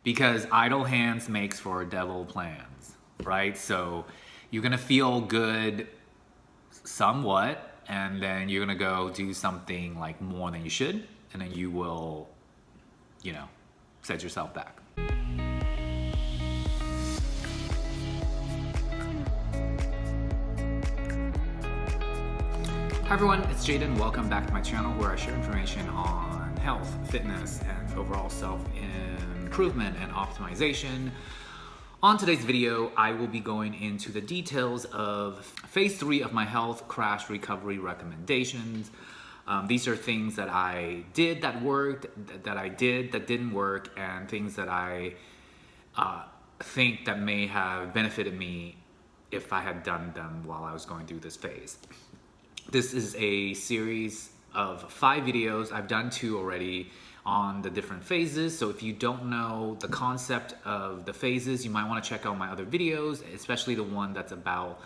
because idle hands makes for devil plans, right? So you're gonna feel good somewhat, and then you're gonna go do something like more than you should, and then you will, set yourself back. Hi everyone, it's Jaden. Welcome back to my channel where I share information on health, fitness, and overall self-improvement and optimization. On today's video, I will be going into the details of phase 3 of my health crash recovery recommendations. These are things that I did that worked, that I did that didn't work, and things that I think that may have benefited me if I had done them while I was going through this phase. This is a series of 5 videos. I've done 2 already on the different phases. So if you don't know the concept of the phases, you might want to check out my other videos, especially the one that's about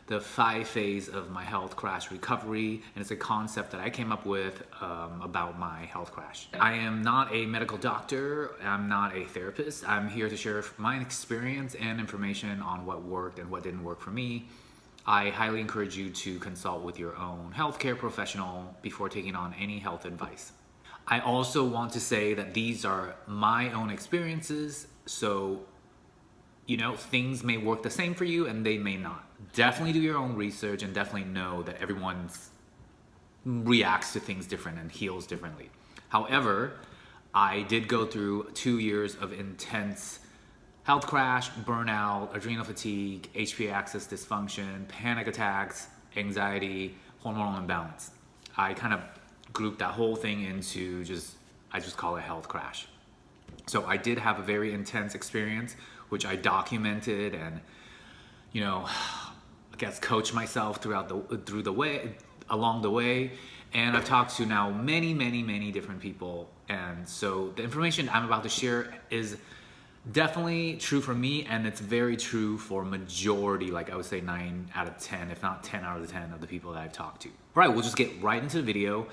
the 5 phase of my health crash recovery. And it's a concept that I came up with about my health crash. I am not a medical doctor. I'm not a therapist. I'm here to share my experience and information on what worked and what didn't work for me. I highly encourage you to consult with your own healthcare professional before taking on any health advice. I also want to say that these are my own experiences, so things may work the same for you and they may not. Definitely do your own research and definitely know that everyone reacts to things different and heals differently. However, I did go through 2 years of intense health crash, burnout, adrenal fatigue, HPA axis dysfunction, panic attacks, anxiety, hormonal imbalance. I kind of grouped that whole thing into I just call it health crash. So I did have a very intense experience, which I documented and, I guess coached myself along the way. And I've talked to now many different people. And so the information I'm about to share is definitely true for me, and it's very true for majority, like I would say 9 out of 10, if not 10 out of 10 of the people that I've talked to. All right, we'll just get right into the video.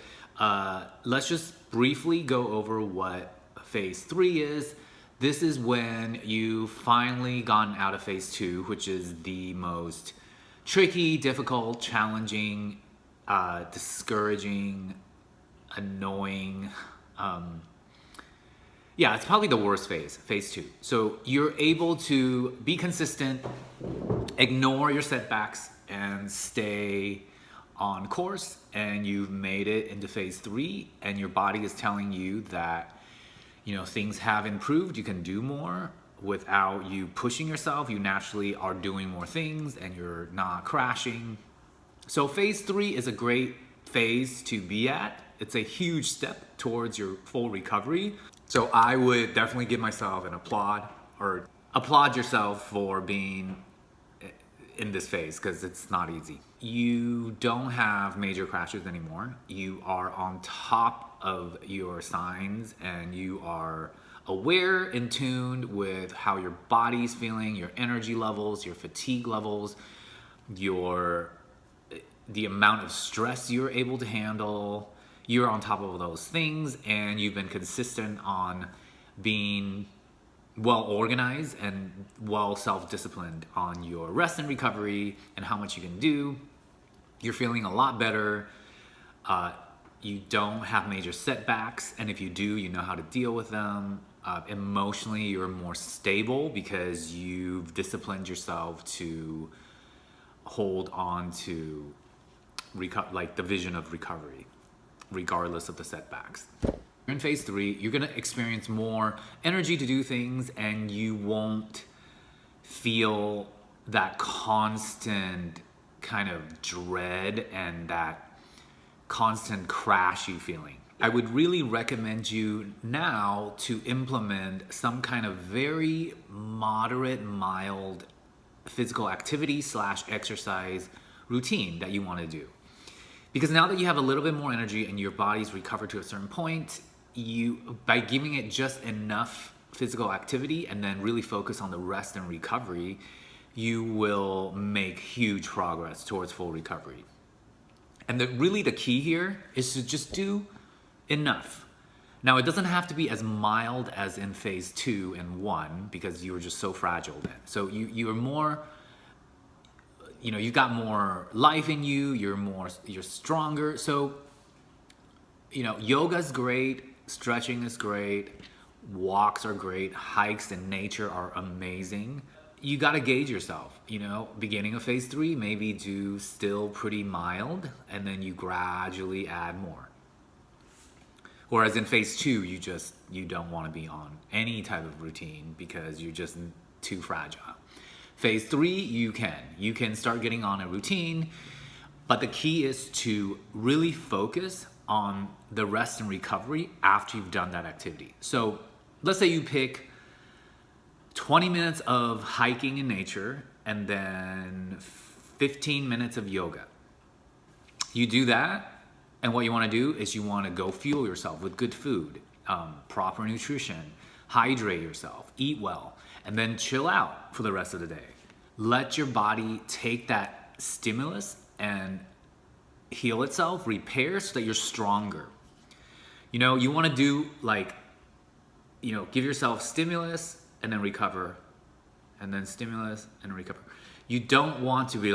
Let's just briefly go over what phase 3 is. This is when you've finally gotten out of phase 2, which is the most tricky, difficult, challenging, discouraging, annoying, it's probably the worst phase 2. So you're able to be consistent, ignore your setbacks, and stay on course, and you've made it into phase 3, and your body is telling you that, things have improved, you can do more without you pushing yourself. You naturally are doing more things, and you're not crashing. So phase 3 is a great phase to be at. It's a huge step towards your full recovery. So I would definitely give myself an applaud yourself for being in this phase, because it's not easy. You don't have major crashes anymore. You are on top of your signs, and you are aware and tuned with how your body's feeling, your energy levels, your fatigue levels, the amount of stress you're able to handle. You're on top of those things, and you've been consistent on being well organized and well self-disciplined on your rest and recovery and how much you can do. You're feeling a lot better. You don't have major setbacks, and if you do, you know how to deal with them. Emotionally, you're more stable because you've disciplined yourself to hold on to the vision of recovery, regardless of the setbacks. In phase 3, you're gonna experience more energy to do things, and you won't feel that constant kind of dread and that constant crashy feeling. I would really recommend you now to implement some kind of very moderate, mild physical activity / exercise routine that you wanna do. Because now that you have a little bit more energy and your body's recovered to a certain point, by giving it just enough physical activity and then really focus on the rest and recovery, you will make huge progress towards full recovery. And really the key here is to just do enough. Now, it doesn't have to be as mild as in phase 2 and 1 because you were just so fragile then. So you're more, you've got more life in you, you're stronger. So, yoga's great, stretching is great, walks are great, hikes in nature are amazing. You got to gauge yourself, beginning of phase 3, maybe do still pretty mild, and then you gradually add more. Whereas in phase 2, you don't want to be on any type of routine because you're just too fragile. Phase 3, you can start getting on a routine, but the key is to really focus on the rest and recovery after you've done that activity. So let's say you pick 20 minutes of hiking in nature and then 15 minutes of yoga. You do that, and what you want to do is you want to go fuel yourself with good food, proper nutrition, hydrate yourself, eat well, and then chill out for the rest of the day. Let your body take that stimulus and heal itself, repair so that you're stronger. You want to do give yourself stimulus and then recover, and then stimulus and recover. You don't want to be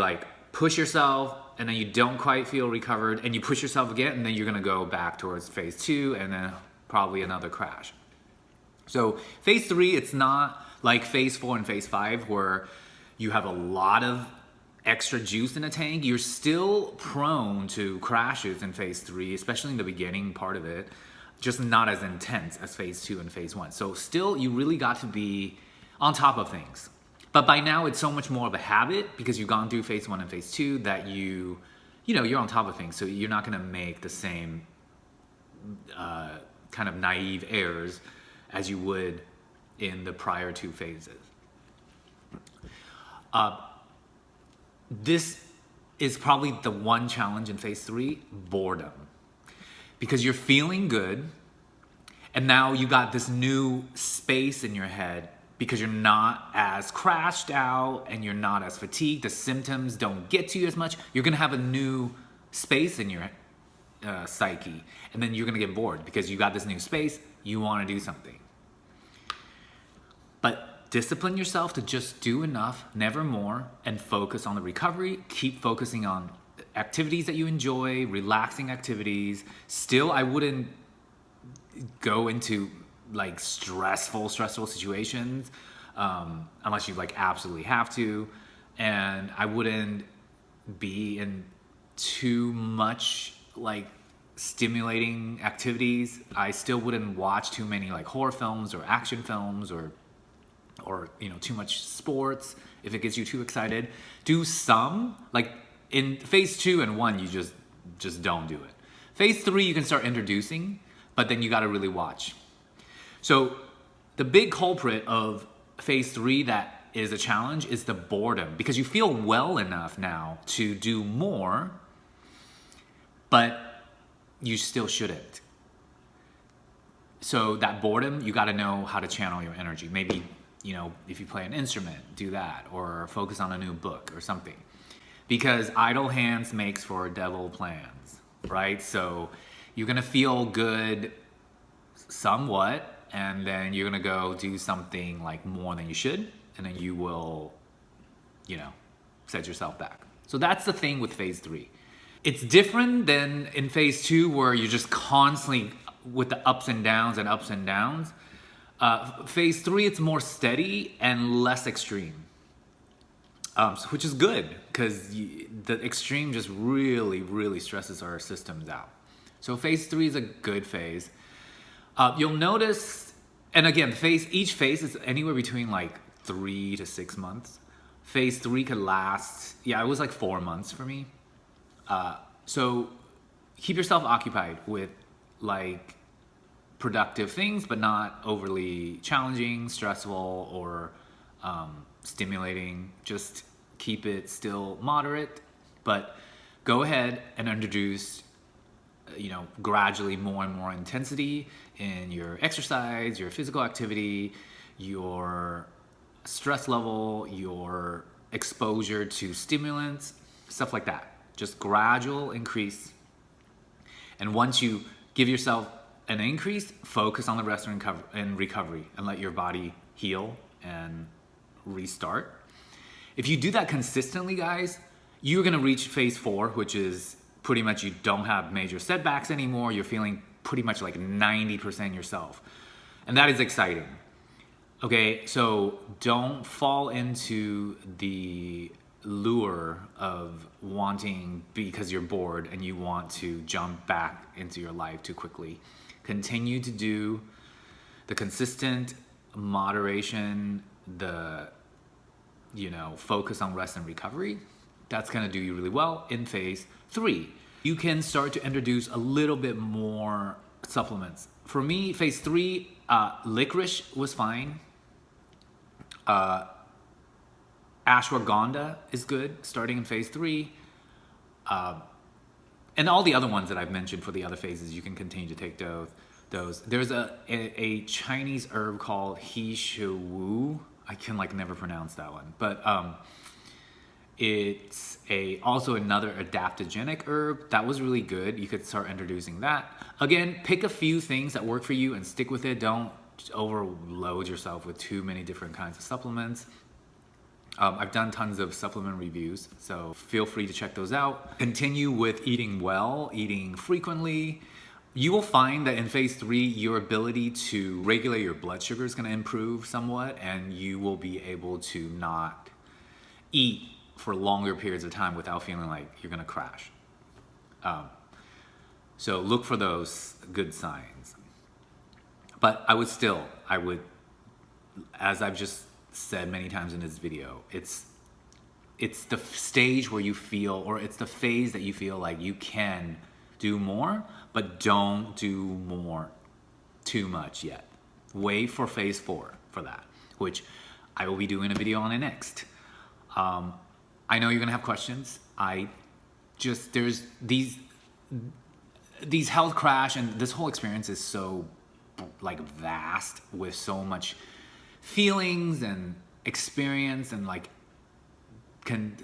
push yourself and then you don't quite feel recovered and you push yourself again and then you're going to go back towards phase 2 and then probably another crash. So phase 3, it's not like phase 4 and phase 5 where you have a lot of extra juice in the tank. You're still prone to crashes in phase 3, especially in the beginning part of it, just not as intense as phase 2 and phase 1. So still, you really got to be on top of things. But by now, it's so much more of a habit because you've gone through phase 1 and phase 2 that you're on top of things. So you're not going to make the same kind of naive errors as you would in the prior 2 phases. This is probably the one challenge in phase 3, boredom. Because you're feeling good, and now you got this new space in your head because you're not as crashed out and you're not as fatigued. The symptoms don't get to you as much. You're gonna have a new space in your psyche, and then you're gonna get bored because you got this new space. You want to do something, but discipline yourself to just do enough, never more, and focus on the recovery. Keep focusing on activities that you enjoy, relaxing activities. Still, I wouldn't go into stressful situations unless you absolutely have to, and I wouldn't be in too much stimulating activities. I still wouldn't watch too many horror films or action films or too much sports if it gets you too excited. Do some in phase 2 and 1, you just don't do it. Phase 3, you can start introducing, but then you got to really watch. So the big culprit of phase 3 that is a challenge is the boredom, because you feel well enough now to do more, but you still shouldn't. So that boredom, you got to know how to channel your energy. Maybe, if you play an instrument, do that, or focus on a new book or something. Because idle hands makes for devil plans, right? So you're gonna feel good somewhat, and then you're gonna go do something more than you should, and then you will, set yourself back. So that's the thing with phase 3. It's different than in phase 2 where you're just constantly with the ups and downs and ups and downs. Phase 3, it's more steady and less extreme. Which is good because the extreme just really, really stresses our systems out. So phase 3 is a good phase. You'll notice, and again, each phase is anywhere between 3 to 6 months. Phase 3 could last, it was 4 months for me. So keep yourself occupied with productive things, but not overly challenging, stressful, or stimulating. Just keep it still moderate, but go ahead and introduce gradually more and more intensity in your exercise, your physical activity, your stress level, your exposure to stimulants, stuff like that. Just gradual increase. And once you give yourself an increase, focus on the rest and recovery and let your body heal and restart. If you do that consistently, guys, you're gonna reach phase 4, which is pretty much you don't have major setbacks anymore. You're feeling pretty much like 90% yourself. And that is exciting. Okay, so don't fall into the lure of wanting, because you're bored and you want to jump back into your life too quickly. Continue to do the consistent moderation, the focus on rest and recovery. That's gonna do you really well in phase 3. You can start to introduce a little bit more supplements. For me, phase 3, licorice was fine. Ashwagandha is good starting in phase 3. And all the other ones that I've mentioned for the other phases, you can continue to take those. There's a Chinese herb called he shu wu. I can never pronounce that one, but it's also another adaptogenic herb that was really good. You could start introducing that. Again, pick a few things that work for you and stick with it. Don't overload yourself with too many different kinds of supplements. I've done tons of supplement reviews, so feel free to check those out. Continue with eating well, eating frequently. You will find that in phase 3, your ability to regulate your blood sugar is going to improve somewhat, and you will be able to not eat for longer periods of time without feeling like you're going to crash. So look for those good signs. But I would, as I've just said many times in this video, it's the stage where you feel, or it's the phase that you feel like you can do more, but don't do more too much yet. Wait for phase 4 for that, which I will be doing a video on it next. I know you're gonna have questions. There's these health crash, and this whole experience is so vast with so much feelings and experience and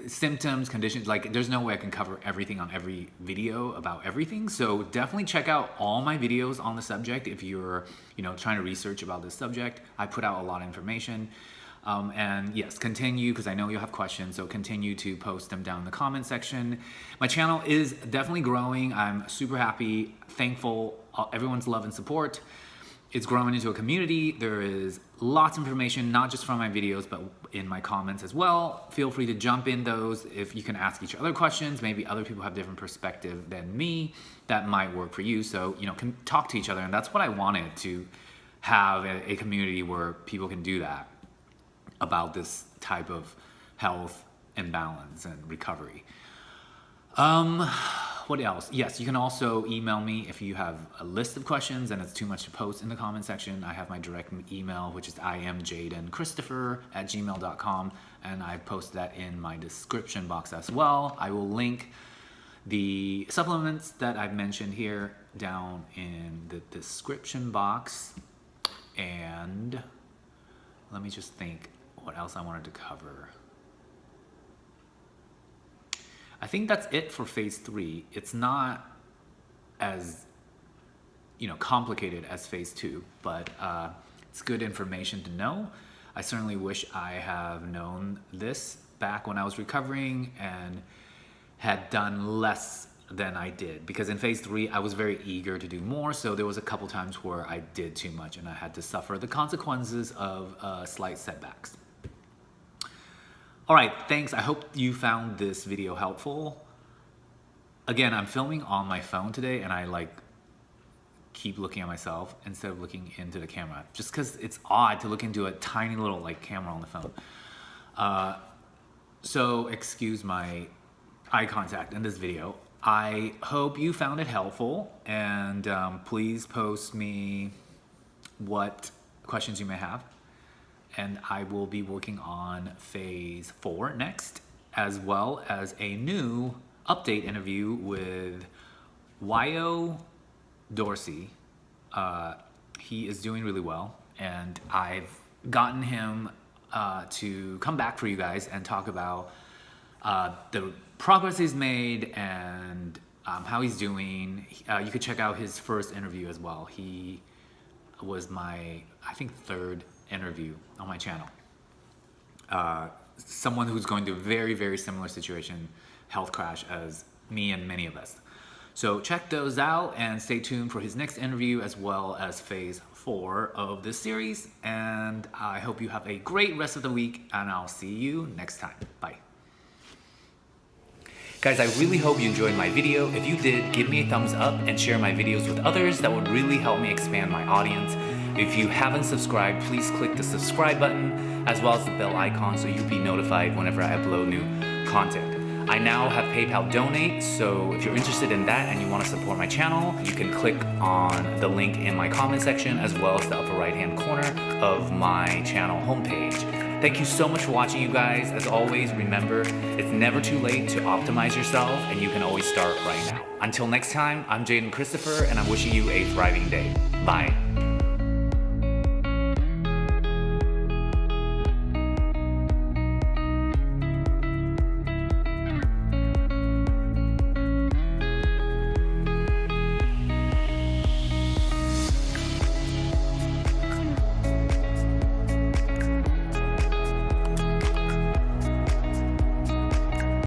symptoms, conditions. There's no way I can cover everything on every video about everything. So definitely check out all my videos on the subject if you're trying to research about this subject. I put out a lot of information. And yes, continue, because I know you'll have questions, so continue to post them down in the comment section. My channel is definitely growing. I'm super happy, thankful, everyone's love and support. It's growing into a community. There is lots of information, not just from my videos, but in my comments as well. Feel free to jump in those. If you can ask each other questions, maybe other people have different perspective than me, that might work for you. So, can talk to each other. And that's what I wanted, to have a community where people can do that about this type of health imbalance and recovery. What else? Yes, you can also email me if you have a list of questions and it's too much to post in the comment section. I have my direct email, which is imjadenchristopher@gmail.com, and I posted that in my description box as well. I will link the supplements that I've mentioned here down in the description box. And let me just think what else I wanted to cover. I think that's it for phase 3. It's not as complicated as phase 2, but it's good information to know. I certainly wish I have known this back when I was recovering and had done less than I did, because in phase 3 I was very eager to do more, so there was a couple times where I did too much and I had to suffer the consequences of slight setbacks. All right, thanks. I hope you found this video helpful. Again, I'm filming on my phone today, and I keep looking at myself instead of looking into the camera, just because it's odd to look into a tiny little camera on the phone. So excuse my eye contact in this video. I hope you found it helpful, and please post me what questions you may have. And I will be working on phase 4 next, as well as a new update interview with Wyo Dorsey. He is doing really well, and I've gotten him to come back for you guys and talk about the progress he's made and how he's doing. You could check out his first interview as well. He was my, I think, third interview on my channel. Someone who's going through a very, very similar situation, health crash, as me and many of us. So check those out and stay tuned for his next interview as well as phase 4 of this series. And I hope you have a great rest of the week, and I'll see you next time. Bye. Guys, I really hope you enjoyed my video. If you did, give me a thumbs up and share my videos with others. That would really help me expand my audience. If you haven't subscribed, please click the subscribe button as well as the bell icon so you'll be notified whenever I upload new content. I now have PayPal Donate, so if you're interested in that and you want to support my channel, you can click on the link in my comment section as well as the upper right hand corner of my channel homepage. Thank you so much for watching, you guys. As always, remember, it's never too late to optimize yourself, and you can always start right now. Until next time, I'm Jaden Christopher, and I'm wishing you a thriving day. Bye.